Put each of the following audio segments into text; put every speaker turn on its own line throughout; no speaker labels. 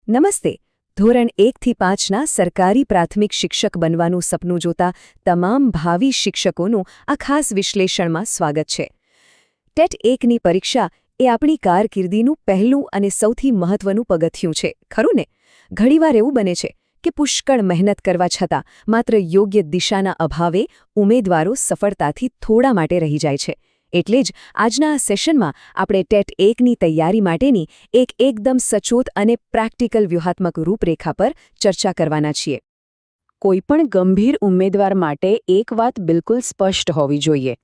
નમસ્તે. ધોરણ 1થી 5ના સરકારી પ્રાથમિક શિક્ષક બનવાનું સપનું જોતા તમામ ભાવિ શિક્ષકોનું આ ખાસ વિશ્લેષણમાં સ્વાગત છે. ટેટ 1ની પરીક્ષા એ આપણી કારકિર્દીનું પહેલું અને સૌથી મહત્વનું પગથિયું છે, ખરું ને? ઘણીવાર એવું બને છે કે પુષ્કળ મહેનત કરવા છતાં માત્ર યોગ્ય દિશાના અભાવે ઉમેદવારો સફળતાથી થોડા માટે રહી જાય છે. એટલે જ આજના આ સેશનમાં આપણે ટેટ 1ની તૈયારી માટેની એક એકદમ સચોટ અને પ્રેક્ટિકલ વ્યૂહાત્મક રૂપરેખા પર ચર્ચા કરવાના છીએ. કોઈપણ ગંભીર ઉમેદવાર માટે એક વાત બિલકુલ સ્પષ્ટ હોવી જોઈએ.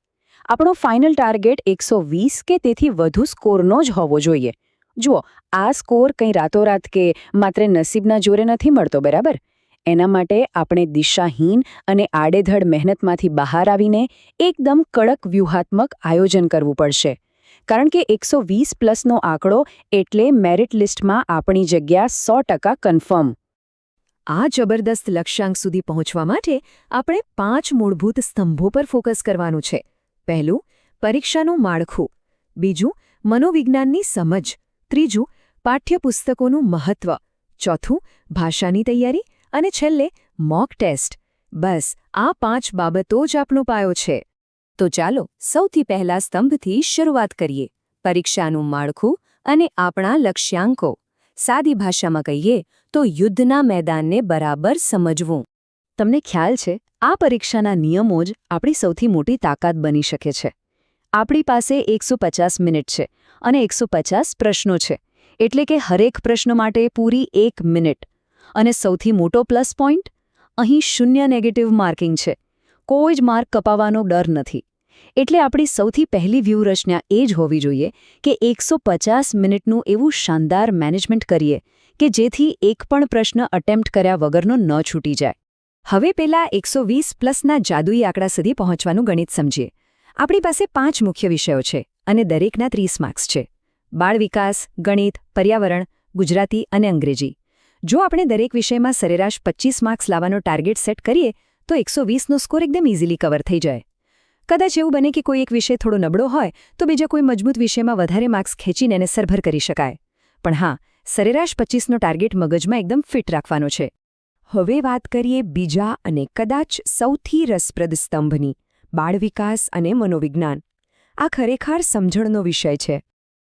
આપણો ફાઇનલ ટાર્ગેટ 120 કે તેથી વધુ સ્કોરનો જ હોવો જોઈએ. જુઓ, આ સ્કોર કંઈ રાતોરાત કે માત્ર નસીબના જોરે નથી મળતો, બરાબર? એના માટે આપણે દિશાહીન અને આડેધડ મહેનતમાંથી બહાર આવીને એકદમ કડક વ્યૂહાત્મક આયોજન કરવું પડશે. કારણ કે 120+ આંકડો એટલે મેરિટ લિસ્ટમાં આપણી જગ્યા 100% કન્ફર્મ. આ જબરદસ્ત લક્ષ્યાંક સુધી પહોંચવા માટે આપણે 5 મૂળભૂત સ્તંભો પર ફોકસ કરવાનું છે. પહેલું, પરીક્ષાનું માળખું. બીજું, મનોવિજ્ઞાનની સમજ. ત્રીજું, પાઠ્યપુસ્તકોનું મહત્વ. ચોથું, ભાષાની તૈયારી. અને છેલ્લે મોક ટેસ્ટ. બસ આ 5 બાબતો જ આપણો પાયો છે. તો ચાલો સૌથી પહેલા સ્તંભથી શરૂઆત કરીએ. પરીક્ષાનું માળખું અને આપણા લક્ષ્યાંકો. સાદી ભાષામાં કહીએ તો યુદ્ધના મેદાનને બરાબર સમજવું. તમને ખ્યાલ છે, આ પરીક્ષાના નિયમો જ આપણી સૌથી મોટી તાકાત બની શકે છે. આપણી પાસે 150 મિનિટ છે અને 150 પ્રશ્નો છે, એટલે કે હરેક પ્રશ્ન માટે પૂરી 1 મિનિટ. અને સૌથી મોટો પ્લસ પોઈન્ટ, અહીં 0 નેગેટિવ માર્કિંગ છે. કોઈ જ માર્ક કપાવવાનો ડર નથી. એટલે આપણી સૌથી પહેલી વ્યૂહરચના એ જ હોવી જોઈએ કે 150 મિનિટનું એવું શાનદાર મેનેજમેન્ટ કરીએ કે જેથી એક પણ પ્રશ્ન અટેમ્પ્ટ કર્યા વગરનો ન છૂટી જાય. હવે પેલા 120+ના જાદુઈ આંકડા સુધી પહોંચવાનું ગણિત સમજીએ. આપણી પાસે 5 મુખ્ય વિષયો છે અને દરેકના 30 માર્ક્સ છે. બાળ વિકાસ, ગણિત, પર્યાવરણ, ગુજરાતી અને અંગ્રેજી. જો આપણે દરેક વિષયમાં સરેરાશ 25 માર્ક્સ લાવવાનો ટાર્ગેટ સેટ કરીએ તો 120નો સ્કોર એકદમ ઇઝીલી કવર થઈ જાય. કદાચ એવું બને કે કોઈ એક વિષય થોડો નબળો હોય તો બીજા કોઈ મજબૂત વિષયમાં વધારે માર્ક્સ ખેંચીને એને સરભર કરી શકાય. પણ હા, સરેરાશ 25નો ટાર્ગેટ મગજમાં એકદમ ફિટ રાખવાનો છે. હવે વાત કરીએ બીજા અને કદાચ સૌથી રસપ્રદ સ્તંભની, બાળ વિકાસ અને મનોવિજ્ઞાન. આ ખરેખર સમજણનો વિષય છે.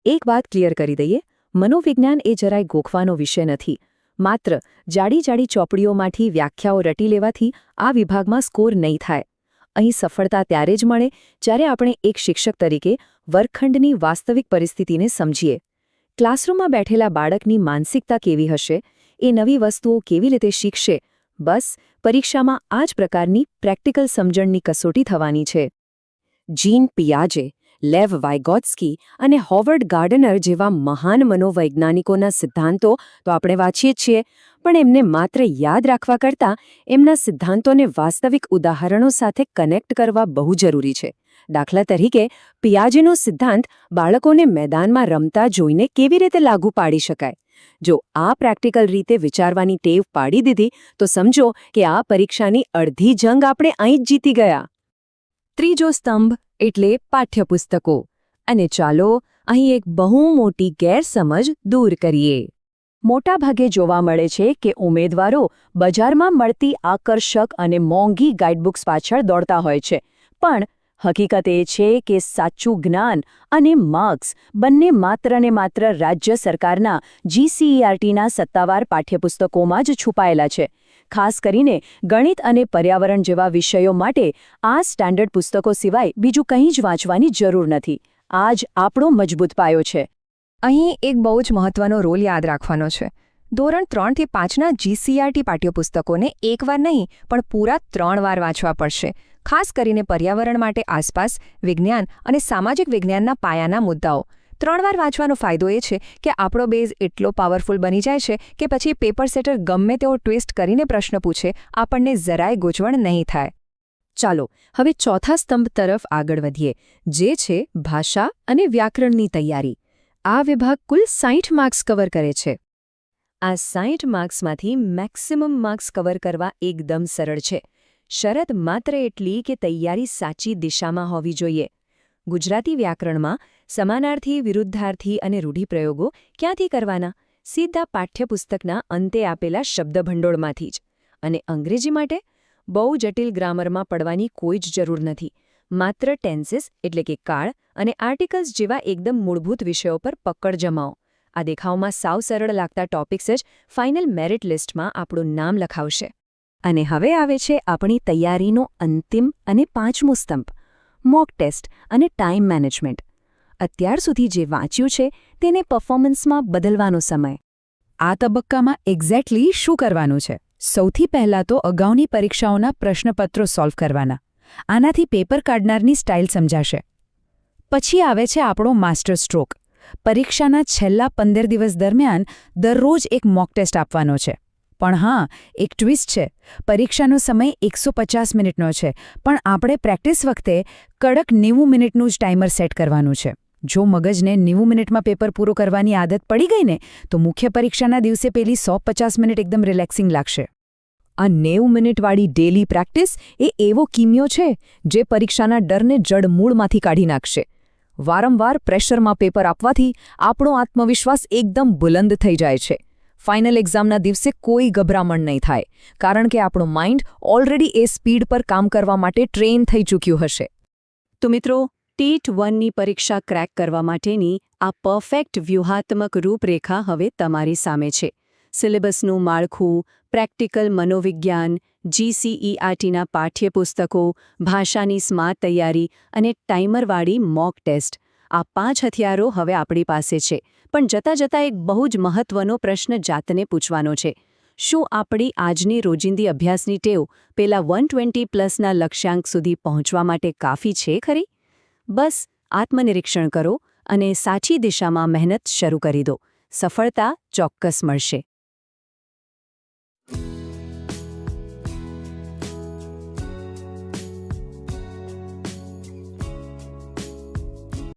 એક વાત ક્લિયર કરી દઈએ, મનોવિજ્ઞાન એ જરાય ગોખવાનો વિષય નથી. માત્ર જાડી ચોપડીઓમાંથી વ્યાખ્યાઓ રટી લેવાથી આ વિભાગમાં સ્કોર નહીં થાય. અહીં સફળતા ત્યારે જ મળે જ્યારે આપણે એક શિક્ષક તરીકે વર્ગખંડની વાસ્તવિક પરિસ્થિતિને સમજીએ. ક્લાસરૂમમાં બેઠેલા બાળકની માનસિકતા કેવી હશે, એ નવી વસ્તુઓ કેવી રીતે શીખશે, બસ પરીક્ષામાં આ જ પ્રકારની પ્રેક્ટિકલ સમજણની કસોટી થવાની છે. જીન પિયાજે, લેવ વાઇગોત્સ્કી અને હોવર્ડ ગાર્ડનર જેવા મહાન મનોવૈજ્ઞાનિકોના સિદ્ધાંતો તો આપણે વાંચીએ જ છીએ, પણ એમને માત્ર યાદ રાખવા કરતાં એમના સિદ્ધાંતોને વાસ્તવિક ઉદાહરણો સાથે કનેક્ટ કરવા બહુ જરૂરી છે. દાખલા તરીકે, પિયાજેનો સિદ્ધાંત બાળકોને મેદાનમાં રમતા જોઈને કેવી રીતે લાગુ પાડી શકાય. જો આ પ્રેક્ટિકલ રીતે વિચારવાની ટેવ પાડી દીધી તો સમજો કે આ પરીક્ષાની અડધી જંગ આપણે અહીં જ જીતી ગયા. ત્રીજો સ્તંભ એટલે પાઠ્યપુસ્તકો. અને ચાલો અહીં એક બહુ મોટી ગેરસમજ દૂર કરીએ. મોટાભાગે જોવા મળે છે કે ઉમેદવારો બજારમાં મળતી આકર્ષક અને મોંઘી ગાઈડબુક્સ પાછળ દોડતા હોય છે. પણ હકીકત એ છે કે સાચું જ્ઞાન અને માર્ક્સ બંને માત્ર ને માત્ર રાજ્ય સરકારના GCERTના સત્તાવાર પાઠ્યપુસ્તકોમાં જ છુપાયેલા છે. ખાસ કરીને ગણિત અને પર્યાવરણ જેવા વિષયો માટે આ સ્ટાન્ડર્ડ પુસ્તકો સિવાય બીજું કંઈ જ વાંચવાની જરૂર નથી. આ જ આપણો મજબૂત પાયો છે. અહીં એક બહુ જ મહત્વનો રોલ યાદ રાખવાનો છે. ધોરણ 3થી 5ના GCERT પાઠ્યપુસ્તકોને એકવાર નહીં પણ પૂરા 3 વાર વાંચવા પડશે. ખાસ કરીને પર્યાવરણ માટે આસપાસ, વિજ્ઞાન અને સામાજિક વિજ્ઞાનના પાયાના મુદ્દાઓ. 3 વાર વાંચવાનો ફાયદો એ છે કે આપણો બેઝ એટલો પાવરફુલ બની જાય છે કે પછી પેપર સેટર ગમે તેવો ટ્વિસ્ટ કરીને પ્રશ્ન પૂછે, આપણને જરાય ગૂંચવણ નહીં થાય. ચાલો હવે ચોથા સ્તંભ તરફ આગળ વધીએ, જે છે ભાષા અને વ્યાકરણની તૈયારી. આ વિભાગ કુલ 60 માર્ક્સ કવર કરે છે. આ 60 માર્ક્સમાંથી મેક્સિમમ માર્ક્સ કવર કરવા એકદમ સરળ છે. શરત માત્ર એટલી કે તૈયારી સાચી દિશામાં હોવી જોઈએ. ગુજરાતી વ્યાકરણમાં સમાનાર્થી, વિરુદ્ધાર્થી અને રૂઢિપ્રયોગો ક્યાંથી કરવાના સીધા પાઠ્યપુસ્તકના અંતે આપેલા શબ્દભંડોળમાંથી જ. અને અંગ્રેજી માટે બહુ જટિલ ગ્રામરમાં પડવાની કોઈ જ જરૂર નથી. માત્ર ટેન્સીસ એટલે કે કાળ અને આર્ટિકલ્સ જેવા એકદમ મૂળભૂત વિષયો પર પકડ જમાવો. આ દેખાવમાં સાવ સરળ લાગતા ટોપિક્સ જ ફાઇનલ મેરિટ લિસ્ટમાં આપણું નામ લખાવશે. અને હવે આવે છે આપણી તૈયારીનો અંતિમ અને પાંચમો સ્તંભ, મોક ટેસ્ટ અને ટાઈમ મેનેજમેન્ટ. અત્યાર સુધી જે વાંચ્યું છે તેને પરફોર્મન્સમાં બદલવાનો સમય.
આ તબક્કામાં એક્ઝેક્ટલી શું કરવાનું છે? સૌથી પહેલાં તો અગાઉની પરીક્ષાઓના પ્રશ્નપત્રો સોલ્વ કરવાના. આનાથી પેપર કાઢનારની સ્ટાઇલ સમજાશે. પછી આવે છે આપણો માસ્ટર સ્ટ્રોક. પરીક્ષાના છેલ્લા 15 દિવસ દરમિયાન દરરોજ એક મોક ટેસ્ટ આપવાનો છે. પણ હા, એક ટ્વિસ્ટ છે. પરીક્ષાનો સમય 150 મિનિટનો છે, પણ આપણે પ્રેક્ટિસ વખતે કડક 90 મિનિટનું જ ટાઈમર સેટ કરવાનું છે. જો મગજને 90 મિનિટમાં પેપર પૂરું કરવાની આદત પડી ગઈ ને, તો મુખ્ય પરીક્ષાના દિવસે પેલી 150 મિનિટ એકદમ રિલેક્સિંગ લાગશે.
આ 90 મિનિટવાળી ડેલી પ્રેક્ટિસ એ એવો કિમિયો છે જે પરીક્ષાના ડરને જડમૂળમાંથી કાઢી નાખશે. વારંવાર પ્રેશરમાં પેપર આપવાથી આપણો આત્મવિશ્વાસ એકદમ બુલંદ થઈ જાય છે. ફાઇનલ એક્ઝામના દિવસે કોઈ ગભરામણ નહીં થાય, કારણ કે આપણું માઇન્ડ ઓલરેડી એ સ્પીડ પર કામ કરવા માટે ટ્રેન થઈ ચૂક્યું હશે. તો મિત્રો, ટેટ 1ની પરીક્ષા ક્રેક કરવા માટેની આ પરફેક્ટ વ્યૂહાત્મક રૂપરેખા હવે તમારી સામે છે. સિલેબસનું માળખું, પ્રેક્ટિકલ મનોવિજ્ઞાન, GCERTના પાઠ્યપુસ્તકો, ભાષાની સ્માર્ટ તૈયારી અને ટાઈમરવાળી મોક ટેસ્ટ. આ 5 હથિયારો હવે આપણી પાસે છે. પણ જતાં એક બહુ જ મહત્વનો પ્રશ્ન જાતને પૂછવાનો છે. શું આપણી આજની રોજિંદી અભ્યાસની ટેવ પેલા 120+ લક્ષ્યાંક સુધી પહોંચવા માટે કાફી છે ખરી? બસ આત્મનિરીક્ષણ કરો અને સાચી દિશામાં મહેનત શરૂ કરી દો. સફળતા ચોક્કસ મળશે.